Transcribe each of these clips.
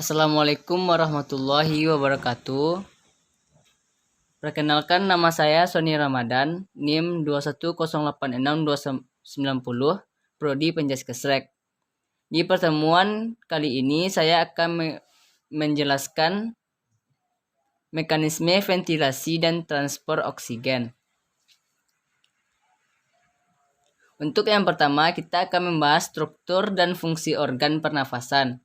Assalamualaikum warahmatullahi wabarakatuh. Perkenalkan, nama saya Sony Ramadan, NIM 210862990, Prodi Penjaskesrek. Di pertemuan kali ini saya akan menjelaskan mekanisme ventilasi dan transport oksigen. Untuk yang pertama, kita akan membahas struktur dan fungsi organ pernafasan.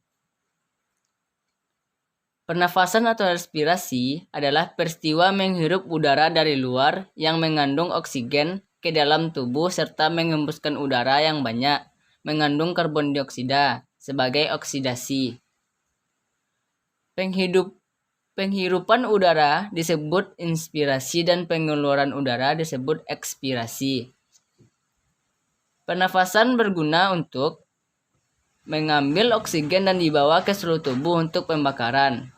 Pernafasan atau respirasi adalah peristiwa menghirup udara dari luar yang mengandung oksigen ke dalam tubuh serta mengembuskan udara yang banyak mengandung karbon dioksida sebagai oksidasi. Penghirupan udara disebut inspirasi dan pengeluaran udara disebut ekspirasi. Pernafasan berguna untuk mengambil oksigen dan dibawa ke seluruh tubuh untuk pembakaran,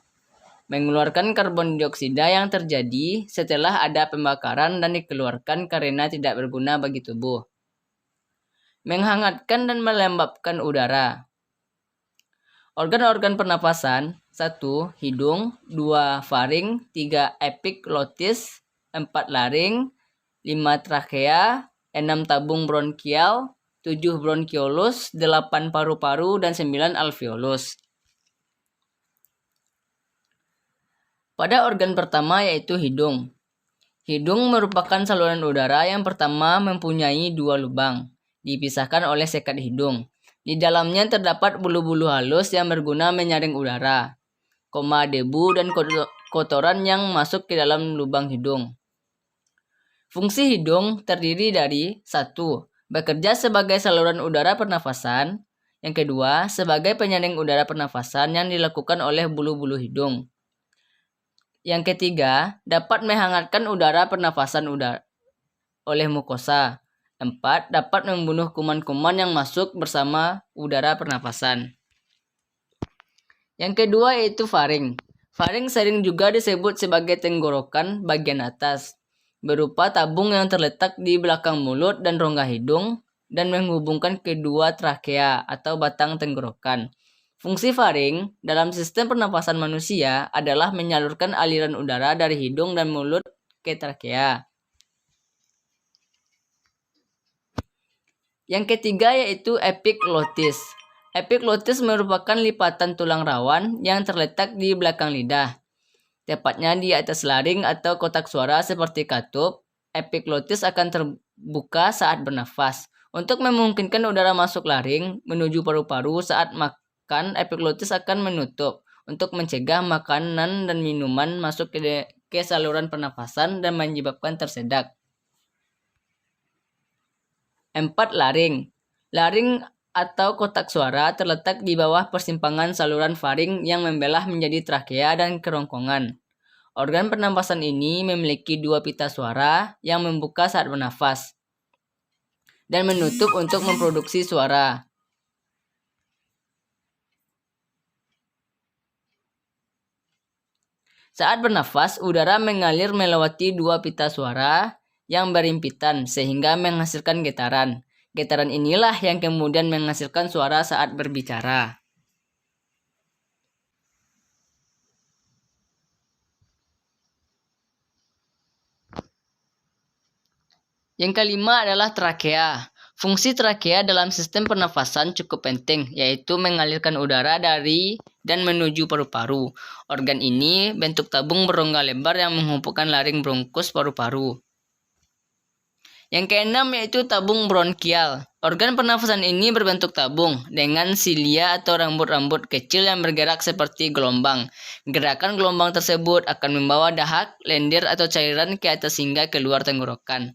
mengeluarkan karbon dioksida yang terjadi setelah ada pembakaran dan dikeluarkan karena tidak berguna bagi tubuh, menghangatkan dan melembabkan udara. Organ-organ pernapasan: 1. Hidung, 2. Faring, 3. Epiglotis, 4. Laring, 5. Trakea, 6. Tabung bronkial, 7. Bronkiolus, 8. Paru-paru, dan 9. alveolus. Pada organ pertama yaitu hidung. Hidung merupakan saluran udara yang pertama mempunyai dua lubang, dipisahkan oleh sekat hidung. Di dalamnya terdapat bulu-bulu halus yang berguna menyaring udara, debu dan kotoran yang masuk ke dalam lubang hidung. Fungsi hidung terdiri dari 1. Bekerja sebagai saluran udara pernafasan. Yang kedua, sebagai penyaring udara pernafasan yang dilakukan oleh bulu-bulu hidung. Yang ketiga, dapat menghangatkan udara pernafasan oleh mukosa. 4. Dapat membunuh kuman-kuman yang masuk bersama udara pernafasan. Yang kedua yaitu faring. Faring sering juga disebut sebagai tenggorokan bagian atas, berupa tabung yang terletak di belakang mulut dan rongga hidung dan menghubungkan kedua trakea atau batang tenggorokan. Fungsi faring dalam sistem pernapasan manusia adalah menyalurkan aliran udara dari hidung dan mulut ke trakea. Yang ketiga yaitu epiglotis. Epiglotis merupakan lipatan tulang rawan yang terletak di belakang lidah, tepatnya di atas laring atau kotak suara seperti katup. Epiglotis akan terbuka saat bernafas. Untuk memungkinkan udara masuk laring menuju paru-paru saat makan, epiglotis akan menutup untuk mencegah makanan dan minuman masuk ke saluran pernafasan dan menyebabkan tersedak. 4. Laring. Laring atau kotak suara terletak di bawah persimpangan saluran faring yang membelah menjadi trakea dan kerongkongan. Organ pernapasan ini memiliki dua pita suara yang membuka saat bernafas dan menutup untuk memproduksi suara. Saat bernafas, udara mengalir melewati dua pita suara yang berhimpitan sehingga menghasilkan getaran. Getaran inilah yang kemudian menghasilkan suara saat berbicara. Yang kelima adalah trakea. Fungsi trakea dalam sistem pernafasan cukup penting, yaitu mengalirkan udara dari dan menuju paru-paru. Organ ini bentuk tabung berongga lebar yang menghubungkan laring bronkus paru-paru. Yang keenam yaitu tabung bronkial. Organ pernafasan ini berbentuk tabung dengan silia atau rambut-rambut kecil yang bergerak seperti gelombang. Gerakan gelombang tersebut akan membawa dahak, lendir atau cairan ke atas hingga keluar tenggorokan.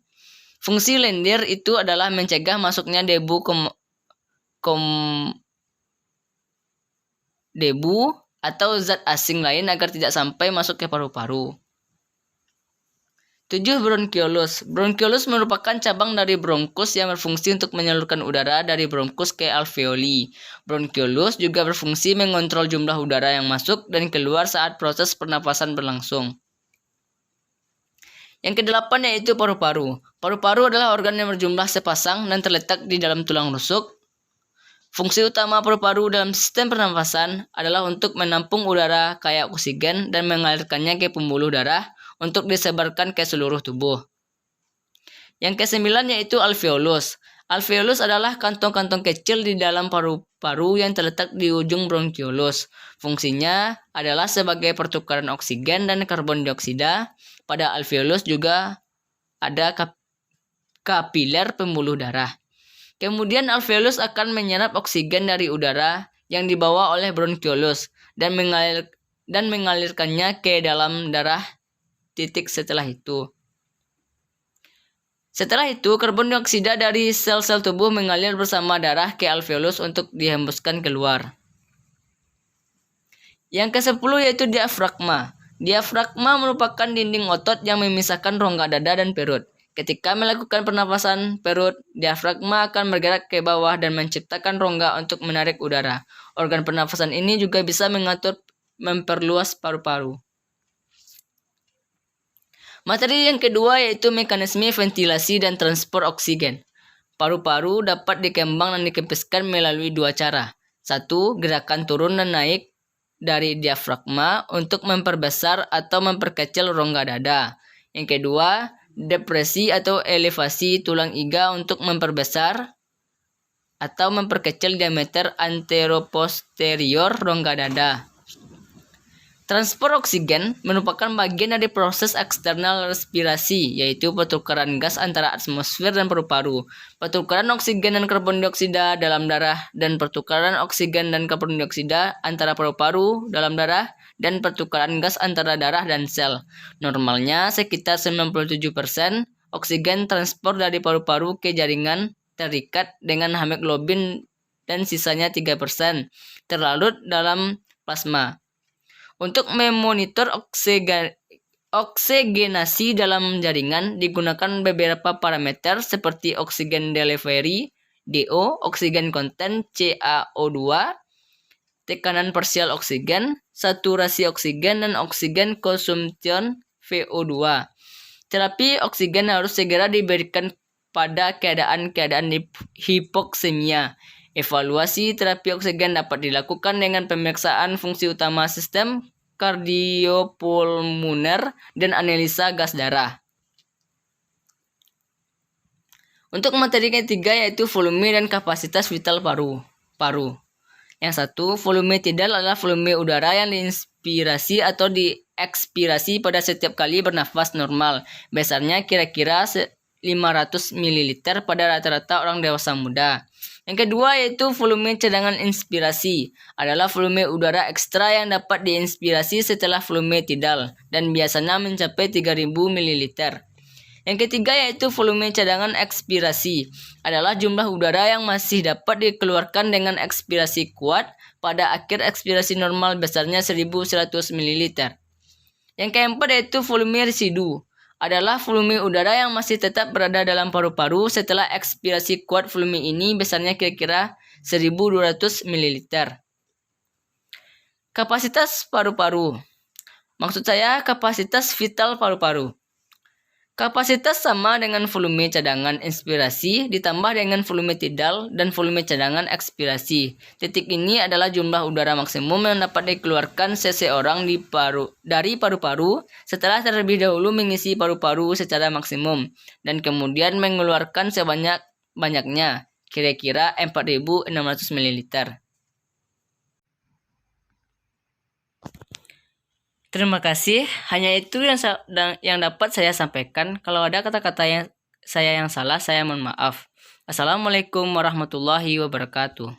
Fungsi lendir itu adalah mencegah masuknya debu atau zat asing lain agar tidak sampai masuk ke paru-paru. 7. Bronkiolus. Bronkiolus merupakan cabang dari bronkus yang berfungsi untuk menyalurkan udara dari bronkus ke alveoli. Bronkiolus juga berfungsi mengontrol jumlah udara yang masuk dan keluar saat proses pernapasan berlangsung. Yang kedelapan yaitu paru-paru. Paru-paru adalah organ yang berjumlah sepasang dan terletak di dalam tulang rusuk. Fungsi utama paru-paru dalam sistem pernafasan adalah untuk menampung udara kaya oksigen dan mengalirkannya ke pembuluh darah untuk disebarkan ke seluruh tubuh. Yang kesembilan yaitu alveolus. Alveolus adalah kantong-kantong kecil di dalam paru-paru yang terletak di ujung bronkiolus. Fungsinya adalah sebagai pertukaran oksigen dan karbon dioksida. Pada alveolus juga ada kapiler pembuluh darah. Kemudian alveolus akan menyerap oksigen dari udara yang dibawa oleh bronkiolus dan mengalirkannya ke dalam darah setelah itu. Setelah itu, karbon dioksida dari sel-sel tubuh mengalir bersama darah ke alveolus untuk dihembuskan keluar. Yang ke-10 yaitu diafragma. Diafragma merupakan dinding otot yang memisahkan rongga dada dan perut. Ketika melakukan pernafasan perut, diafragma akan bergerak ke bawah dan menciptakan rongga untuk menarik udara. Organ pernafasan ini juga bisa mengatur memperluas paru-paru. Materi yang kedua yaitu mekanisme ventilasi dan transport oksigen. Paru-paru dapat dikembang dan dikempiskan melalui dua cara. Satu, gerakan turun dan naik dari diafragma untuk memperbesar atau memperkecil rongga dada. Yang kedua, depresi atau elevasi tulang iga untuk memperbesar atau memperkecil diameter anteroposterior rongga dada. Transport oksigen merupakan bagian dari proses eksternal respirasi, yaitu pertukaran gas antara atmosfer dan paru-paru, pertukaran oksigen dan karbon dioksida dalam darah, dan pertukaran oksigen dan karbon dioksida antara paru-paru dalam darah, dan pertukaran gas antara darah dan sel. Normalnya sekitar 97% oksigen transport dari paru-paru ke jaringan terikat dengan hemoglobin dan sisanya 3% terlarut dalam plasma. Untuk memonitor oksigenasi dalam jaringan digunakan beberapa parameter seperti oksigen delivery DO, oksigen content CaO2, tekanan parsial oksigen, saturasi oksigen, dan oksigen consumption VO2. Terapi oksigen harus segera diberikan pada keadaan-keadaan hipoksemia. Evaluasi terapi oksigen dapat dilakukan dengan pemeriksaan fungsi utama sistem kardiopulmoner dan analisa gas darah. Untuk materi ketiga yaitu volume dan kapasitas vital paru. Yang satu, volume tidal adalah volume udara yang diinspirasi atau diekspirasi pada setiap kali bernafas normal. Biasanya kira-kira 500 ml pada rata-rata orang dewasa muda. Yang kedua yaitu volume cadangan inspirasi, adalah volume udara ekstra yang dapat diinspirasi setelah volume tidal dan biasanya mencapai 3000 ml. Yang ketiga yaitu volume cadangan ekspirasi, adalah jumlah udara yang masih dapat dikeluarkan dengan ekspirasi kuat pada akhir ekspirasi normal besarnya 1100 ml. Yang keempat yaitu volume residu, adalah volume udara yang masih tetap berada dalam paru-paru setelah ekspirasi kuat. Volume ini besarnya kira-kira 1200 ml. Kapasitas paru-paru. Maksud saya kapasitas vital paru-paru. Kapasitas sama dengan volume cadangan inspirasi ditambah dengan volume tidal dan volume cadangan ekspirasi. Titik ini adalah jumlah udara maksimum yang dapat dikeluarkan seseorang dari paru-paru setelah terlebih dahulu mengisi paru-paru secara maksimum dan kemudian mengeluarkan sebanyak-banyaknya, kira-kira 4600 ml. Terima kasih, hanya itu yang dapat saya sampaikan. Kalau ada kata-kata yang salah, saya mohon maaf. Assalamualaikum warahmatullahi wabarakatuh.